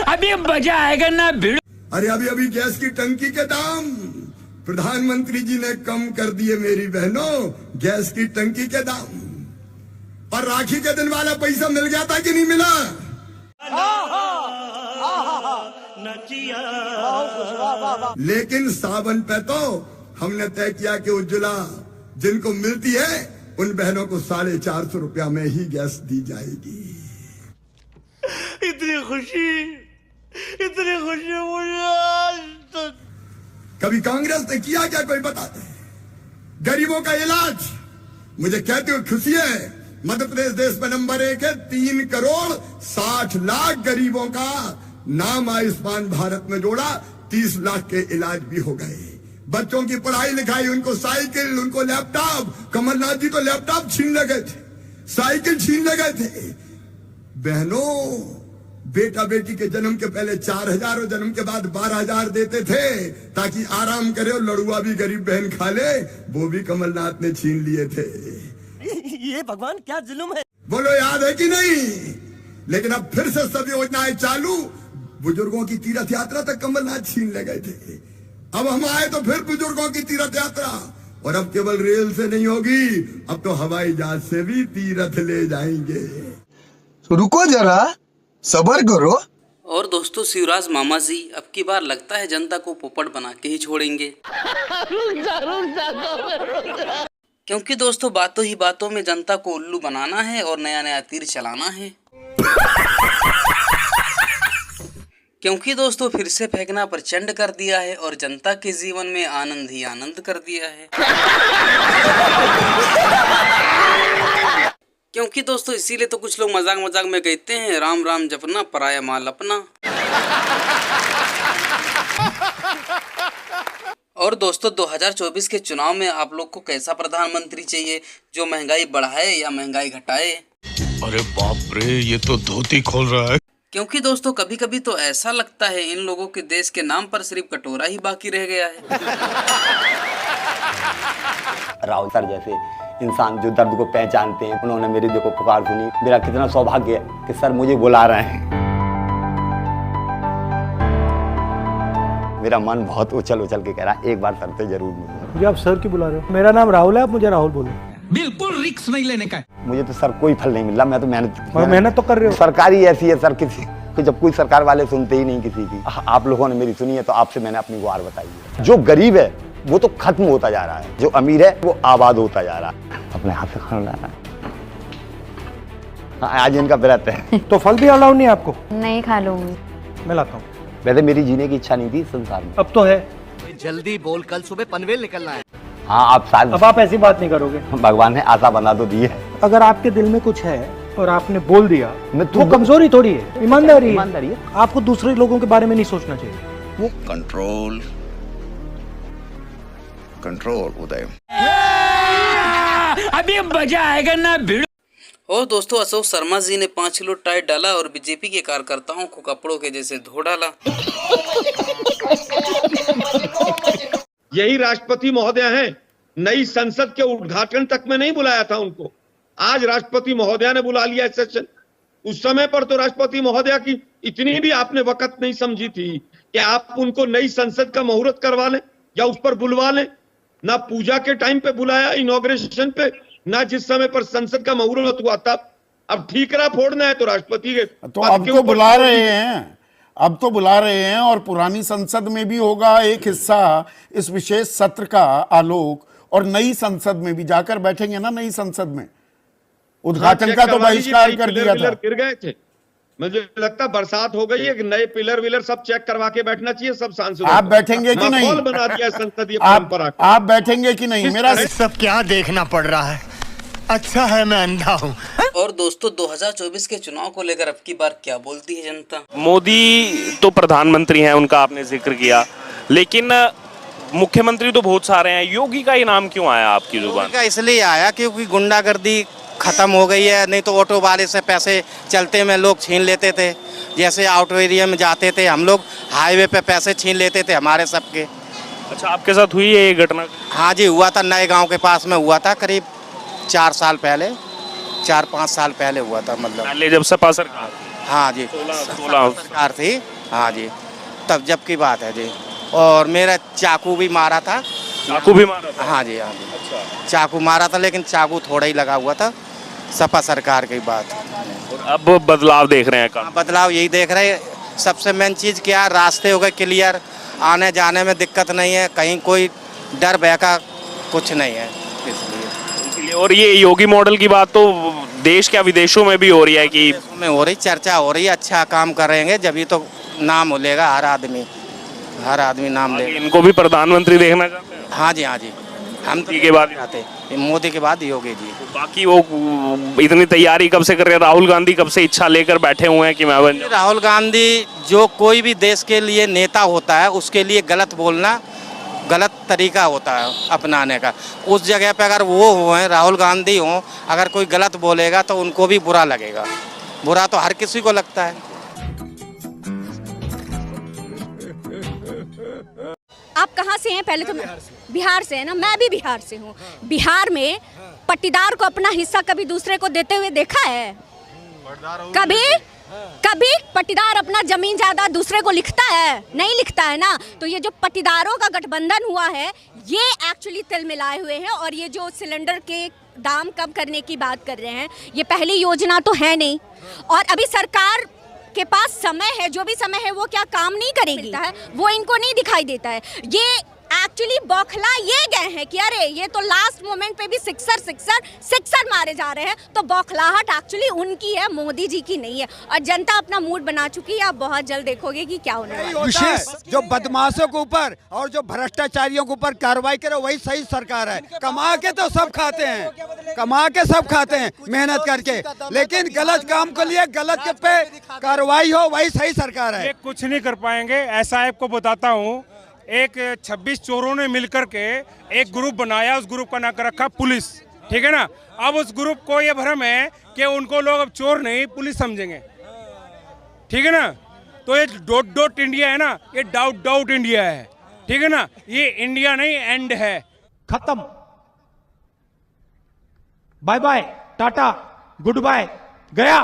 अभी मजा आएगा ना भिड़ो। अरे अभी अभी गैस की टंकी के दाम प्रधानमंत्री जी ने कम कर दिए मेरी बहनों, गैस की टंकी के दाम। और राखी के दिन वाला पैसा मिल गया था कि नहीं मिला? लेकिन सावन पे तो हमने तय किया कि उज्ज्वला जिनको मिलती है उन बहनों को 450 रुपया में ही गैस दी जाएगी। इतनी खुशी मुझे आज तक। कभी कांग्रेस ने किया क्या कोई बताते? गरीबों का इलाज मुझे कहते हुए खुशी है, मध्य प्रदेश देश में नंबर 1 है। 3 करोड़ 60 लाख गरीबों का नाम आयुष्मान भारत में जोड़ा, 30 लाख के इलाज भी हो गए। बच्चों की पढ़ाई लिखाई, उनको साइकिल, उनको लैपटॉप। कमलनाथ जी तो लैपटॉप छीन ले गए थे, साइकिल छीन ले गए थे। बहनों, बेटा बेटी के जन्म के पहले 4000 और जन्म के बाद 12000 देते थे ताकि आराम करे और लड़ुआ भी गरीब बहन खा ले, वो भी कमलनाथ ने छीन लिए थे। ये भगवान क्या जुल्म है। बोलो याद है कि नहीं? लेकिन अब फिर से सब योजनाएं चालू। बुजुर्गों की तीर्थ यात्रा तक कमलनाथ छीन ले गए थे। अब हम आए तो फिर बुजुर्गों की तीर्थ यात्रा, और अब केवल रेल से नहीं होगी, अब तो हवाई जहाज से भी तीर्थ ले जाएंगे। रुको जरा, सब्र करो। और दोस्तों, शिवराज मामा जी अब की बार लगता है जनता को पोपट बना के ही छोड़ेंगे। क्योंकि दोस्तों, बातों ही बातों में जनता को उल्लू बनाना है और नया नया तीर चलाना है। क्योंकि दोस्तों, फिर से फेंकना प्रचंड कर दिया है और जनता के जीवन में आनंद ही आनंद कर दिया है। क्योंकि दोस्तों, इसीलिए तो कुछ लोग मजाक मजाक में कहते हैं, राम राम जपना पराया माल अपना। और दोस्तों, 2024 के चुनाव में आप लोग को कैसा प्रधानमंत्री चाहिए, जो महंगाई बढ़ाए या महंगाई घटाए? अरे बाप रे, ये तो धोती खोल रहा है। क्योंकि दोस्तों, कभी कभी तो ऐसा लगता है इन लोगों के देश के नाम पर सिर्फ कटोरा ही बाकी रह गया है। राहुल सर जैसे इंसान जो दर्द को पहचानते हैं, उन्होंने मेरी देखो पुकार सुनी। मेरा कितना सौभाग्य है कि सर मुझे बुला रहे हैं। मेरा मन बहुत उछल उछल के कह रहा है एक बार सर से जरूर मिलूं। मुझे आप सर क्यों बुला रहे हो? मेरा नाम राहुल है, आप मुझे राहुल बोलो। बिल्कुल रिस्क नहीं लेने का। मुझे तो सर कोई फल नहीं मिल रहा, मैं तो मेहनत तो कर रहे हो। सरकारी ऐसी है सर, किसी कि जब कोई सरकार वाले सुनते ही नहीं किसी की। आप लोगों ने मेरी सुनी है तो आपसे मैंने अपनी गुहार बताई है। जो गरीब है वो तो खत्म होता जा रहा है, जो अमीर है वो आबाद होता जा रहा है। अपने हाथ से खाना लाना। हाँ, आज इनका व्रत है। तो फल भी अलाउ नहीं आपको? नहीं खा लूंगी। मैं लाता हूँ। वैसे मेरी जीने की इच्छा नहीं थी संसार में, अब तो है। जल्दी बोल, कल सुबह पनवेल निकलना है। हाँ, आप साल अब आप ऐसी बात नहीं करोगे। भगवान ने आशा बना तो दी है। अगर आपके दिल में कुछ है और आपने बोल दिया, मैं वो कमजोरी थोड़ी है, ईमानदारी है। आपको दूसरे लोगों के बारे में नहीं सोचना चाहिए। वो कंट्रोल उदय। अभी मजा आएगा ना भिड़ो। और दोस्तों, अशोक शर्मा जी ने 5 किलो टाइट डाला और बीजेपी के कार्यकर्ताओं को कपड़ों के जैसे धो डाला। यही राष्ट्रपति महोदय हैं। नई संसद के उद्घाटन तक में नहीं बुलाया था उनको, आज राष्ट्रपति महोदया ने बुला लिया सेशन। उस समय पर तो राष्ट्रपति महोदया की इतनी भी आपने वक्त नहीं समझी थी कि आप उनको नई संसद का मुहूर्त करवा लें या उस पर बुलवा लें। ना पूजा के टाइम पे बुलाया, इनॉग्रेशन पे, ना जिस समय पर संसद का मुहूर्त हुआ तब। अब ठीकरा फोड़ना है तो राष्ट्रपति के तो अब तो बुला रहे हैं, अब तो बुला रहे हैं। और पुरानी संसद में भी होगा एक हिस्सा इस विशेष सत्र का आलोक, और नई संसद में भी जाकर बैठेंगे ना। नई संसद में उद्घाटन का तो बहिष्कार कर दिया था। गिर गए थे। मुझे लगता बरसात हो गई है कि नए पिलर विलर सब चेक करवा के बैठना चाहिए सब सांसदों। आप बैठेंगे कि नहीं? बना दिया संसदीय परंपरा। आप बैठेंगे कि नहीं? मेरा सब क्या देखना पड़ रहा है। अच्छा है मैं अंधा हूँ। और दोस्तों, 2024 के चुनाव को लेकर अब की बार क्या बोलती है जनता? मोदी तो प्रधानमंत्री हैं, उनका आपने जिक्र किया, लेकिन मुख्यमंत्री तो बहुत सारे हैं। योगी का ये नाम क्यों आया आपकी जुबान? का इसलिए आया क्योंकि गुंडागर्दी खत्म हो गई है। नहीं तो ऑटो वाले से पैसे चलते में लोग छीन लेते थे। जैसे ऑटो एरिया में जाते थे हम लोग, हाईवे पे पैसे छीन लेते थे हमारे सबके। अच्छा, आपके साथ हुई है ये घटना? हाँ जी, हुआ था। नए गांव के पास में हुआ था, करीब 4 साल पहले। 4-5 साल पहले हुआ था, मतलब पहले जब सपा सरकार थी। हाँ जी, 16 सरकार थी, हाँ जी, तब जब की बात है जी। और मेरा चाकू भी मारा था। चाकू भी मारा था? हाँ जी, हाँ जी, चाकू मारा था, लेकिन चाकू थोड़ा ही लगा हुआ था, सपा सरकार की बात। और अब बदलाव देख रहे हैं काम? बदलाव यही देख रहे हैं, सबसे मेन चीज़ क्या, रास्ते हो गए क्लियर, आने जाने में दिक्कत नहीं है, कहीं कोई डर भय का कुछ नहीं है, इसलिए। और ये योगी मॉडल की बात तो देश क्या विदेशों में भी हो रही है कि में हो रही, चर्चा हो रही है, अच्छा काम करेंगे जब तो नाम लेगा हर आदमी नाम लेगा। इनको भी प्रधानमंत्री देखना चाहते हैं? हाँ जी, हाँ जी, हम तो के बाद चाहते, मोदी के बाद योगी जी। बाकी वो इतनी तैयारी कब से कर रहे हैं? राहुल गांधी कब से इच्छा लेकर बैठे हुए हैं कि मैं बन जाऊं? राहुल गांधी, जो कोई भी देश के लिए नेता होता है उसके लिए गलत बोलना गलत तरीका होता है अपनाने का। उस जगह पे अगर वो हो, राहुल गांधी हो, अगर कोई गलत बोलेगा तो उनको भी बुरा लगेगा, बुरा तो हर किसी को लगता है। आप कहाँ से हैं? पहले तो बिहार से है ना, मैं भी बिहार से हूँ। बिहार में पट्टीदार को अपना हिस्सा कभी दूसरे को देते हुए देखा है? कभी पट्टीदार अपना जमीन जायदाद दूसरे को लिखता है? नहीं लिखता है ना। तो ये जो पट्टीदारों का गठबंधन हुआ है, ये एक्चुअली तिल मिलाए हुए हैं। और ये जो सिलेंडर के दाम कम करने की बात कर रहे हैं, ये पहली योजना तो है नहीं। और अभी सरकार के पास समय है, जो भी समय है वो क्या काम नहीं करेगी है, वो इनको नहीं दिखाई देता है। ये एक्चुअली बौखला ये गए हैं कि अरे ये तो लास्ट मोमेंट पे भी सिक्सर मारे जा रहे हैं। तो बौखलाहट एक्चुअली उनकी है, मोदी जी की नहीं है। और जनता अपना मूड बना चुकी है। आप बहुत जल्द देखोगे कि क्या होने वाला है। विशेष जो बदमाशों के ऊपर और जो भ्रष्टाचारियों के ऊपर कार्रवाई करे, वही सही सरकार है। कमा के तो सब खाते हैं, कमा के सब खाते हैं मेहनत करके, लेकिन गलत काम के लिए गलत पे कार्रवाई हो, वही सही सरकार है। कुछ नहीं कर पाएंगे, ऐसा आपको बताता हूँ। एक 26 चोरों ने मिलकर के एक ग्रुप बनाया, उस ग्रुप का नाम रखा पुलिस, ठीक है ना। अब उस ग्रुप को ये भ्रम है कि उनको लोग अब चोर नहीं पुलिस समझेंगे, ठीक है ना। तो ये डॉट इंडिया है ना, ये डाउट इंडिया है, ठीक है ना। ये इंडिया नहीं, एंड है। खत्म। Bye bye, tata, goodbye, गया।